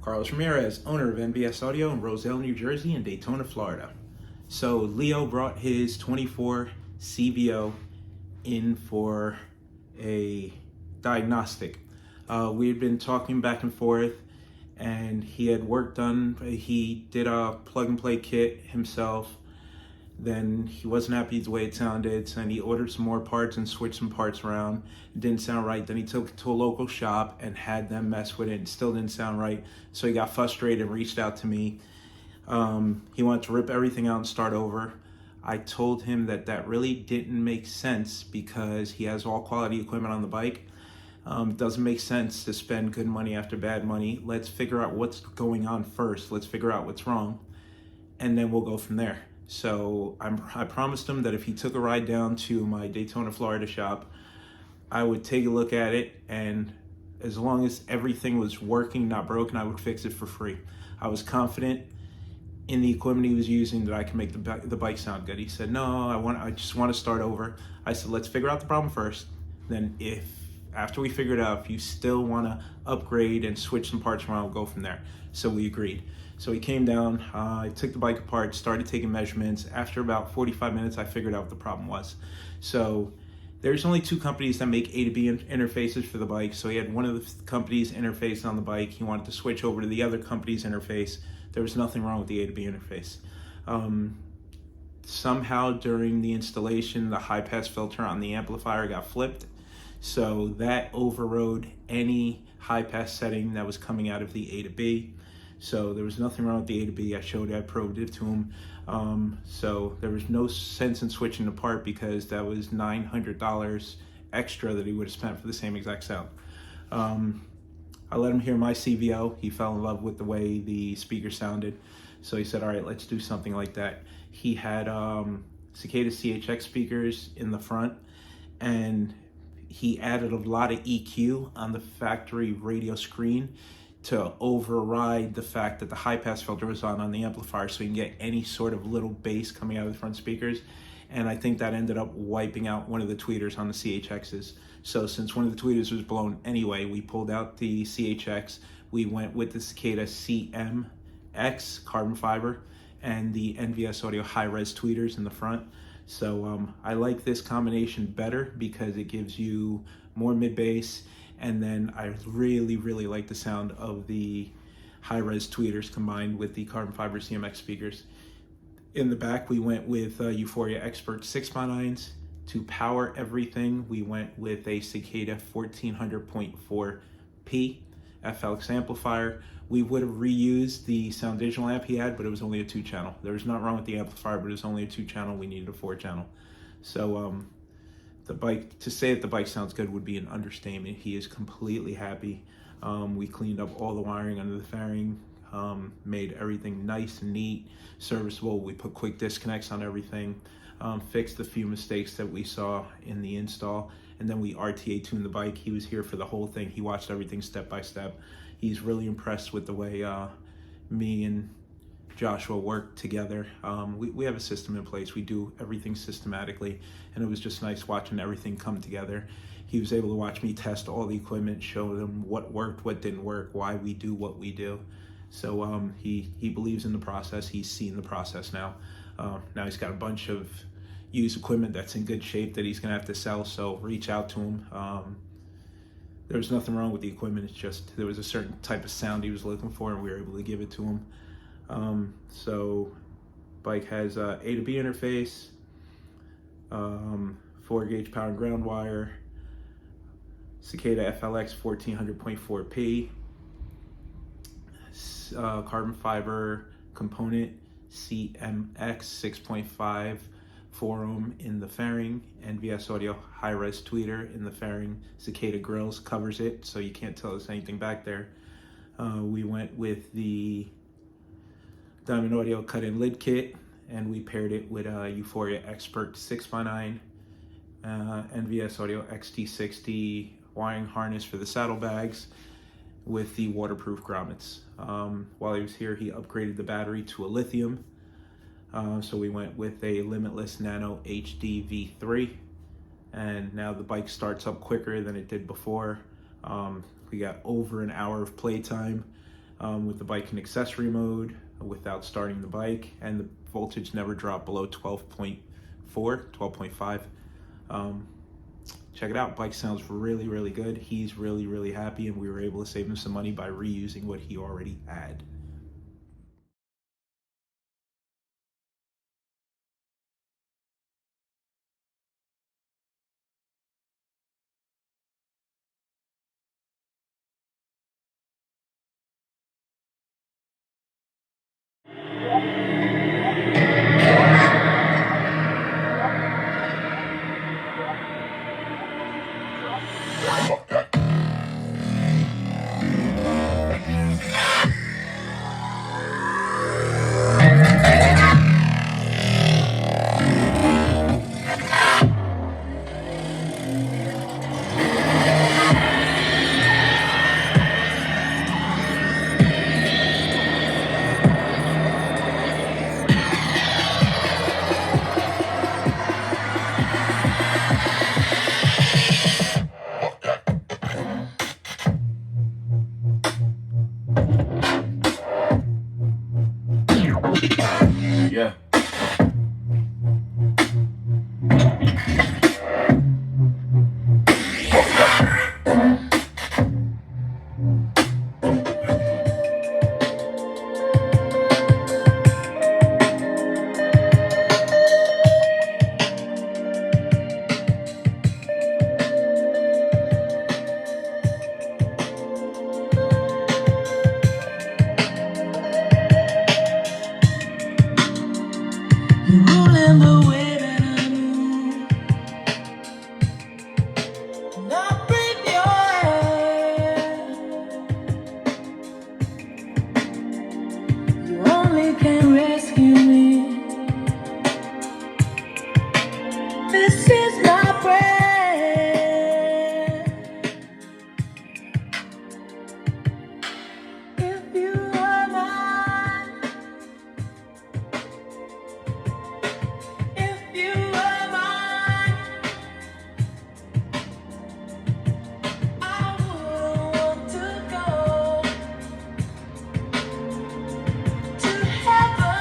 Carlos Ramirez, owner of NBS Audio in Roselle, New Jersey and Daytona, Florida. So Leo brought his 24 CVO in for a diagnostic. We had been talking back and forth, and he had work done. He did a plug and play kit himself. Then he wasn't happy with the way it sounded, and he ordered some more parts and switched some parts around. It didn't sound right. Then he took it to a local shop and had them mess with it. It still didn't sound right. So he got frustrated and reached out to me. He wanted to rip everything out and start over. I told him that that really didn't make sense because he has all quality equipment on the bike. It doesn't make sense to spend good money after bad money. Let's figure out what's going on first. Let's figure out what's wrong, and then we'll go from there. So I promised him that if he took a ride down to my Daytona, Florida shop, I would take a look at it, and as long as everything was working, not broken, I would fix it for free. I was confident in the equipment he was using that I can make the bike sound good. He said, no, I just want to start over. I said, let's figure out the problem first. Then after we figure it out, if you still want to upgrade and switch some parts around, we'll go from there. So we agreed. So he came down, I took the bike apart, started taking measurements. After about 45 minutes, I figured out what the problem was. So there's only two companies that make A to B interfaces for the bike. So he had one of the companies' interface on the bike. He wanted to switch over to the other company's interface. There was nothing wrong with the A to B interface. Somehow during the installation, the high pass filter on the amplifier got flipped. So that overrode any high pass setting that was coming out of the A to B. So there was nothing wrong with the A to B. I probed it to him. So there was no sense in switching the part because that was $900 extra that he would have spent for the same exact sound. I let him hear my CVO. He fell in love with the way the speaker sounded. So he said, all right, let's do something like that. He had Cicada CMX speakers in the front, and he added a lot of EQ on the factory radio screen to override the fact that the high pass filter was on the amplifier, so you can get any sort of little bass coming out of the front speakers. And I think that ended up wiping out one of the tweeters on the CHXs. So since one of the tweeters was blown anyway, we pulled out the CHX. We went with the Cicada CMX carbon fiber and the NVS Audio high-res tweeters in the front. So I like this combination better because it gives you more mid-bass, and then I really, really like the sound of the high-res tweeters combined with the carbon fiber CMX speakers. In the back, we went with Euphoria xpert 6x9s. To power everything, we went with a Cicada 1400.4P FLX amplifier. We would have reused the sound digital amp he had, but it was only a 2-channel. There was nothing wrong with the amplifier, but it was only a 2-channel. We needed a 4-channel. So to say that the bike sounds good would be an understatement. He is completely happy. We cleaned up all the wiring under the fairing, made everything nice and neat, serviceable. We put quick disconnects on everything, fixed a few mistakes that we saw in the install, and then we RTA tuned the bike. He was here for the whole thing. He watched everything step by step. He's really impressed with the way me and Joshua work together. We have a system in place. We do everything systematically, and it was just nice watching everything come together. He was able to watch me test all the equipment, show them what worked, what didn't work, why we do what we do. So he believes in the process. He's seen the process now. Now he's got a bunch of used equipment that's in good shape that he's gonna have to sell, so reach out to him. There was nothing wrong with the equipment. It's just there was a certain type of sound he was looking for, and we were able to give it to him. So bike has a to B interface, 4-gauge power and ground wire, Cicada FLX 1400.4P, carbon fiber component, CMX 6.5 4-ohm in the fairing, NVS Audio high-res tweeter in the fairing. Cicada grills covers it, so you can't tell us anything back there. We went with the Diamond Audio cut-in lid kit, and we paired it with a Euphoria xpert 6x9, NVS Audio XT60 wiring harness for the saddlebags with the waterproof grommets. While he was here, he upgraded the battery to a lithium. So we went with a Limitless Nano HD V3, and now the bike starts up quicker than it did before. We got over an hour of playtime. with the bike in accessory mode without starting the bike, and the voltage never dropped below 12.4, 12.5. Check it out. Bike sounds really, really good. He's really, really happy, and we were able to save him some money by reusing what he already had. Yeah. Rolling the way that I move, and I breathe your air. You only can rescue me. This is my prayer. If you are mine, if you are mine, I wouldn't want to go to heaven.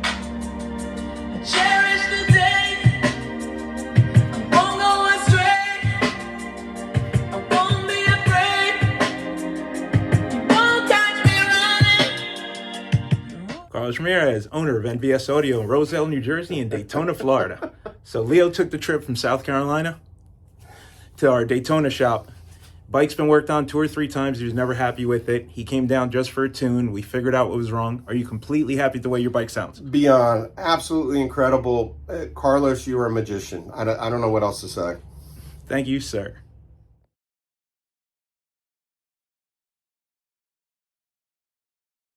I cherish the day I won't go astray. I won't be afraid. You won't catch me running. Carlos Ramirez, owner of NVS Audio in Roselle, New Jersey, and Daytona, Florida. So Leo took the trip from South Carolina to our Daytona shop. Bike's been worked on 2 or 3 times. He was never happy with it. He came down just for a tune. We figured out what was wrong. Are you completely happy with the way your bike sounds? Beyond. Absolutely incredible. Carlos, you are a magician. I don't know what else to say. Thank you, sir.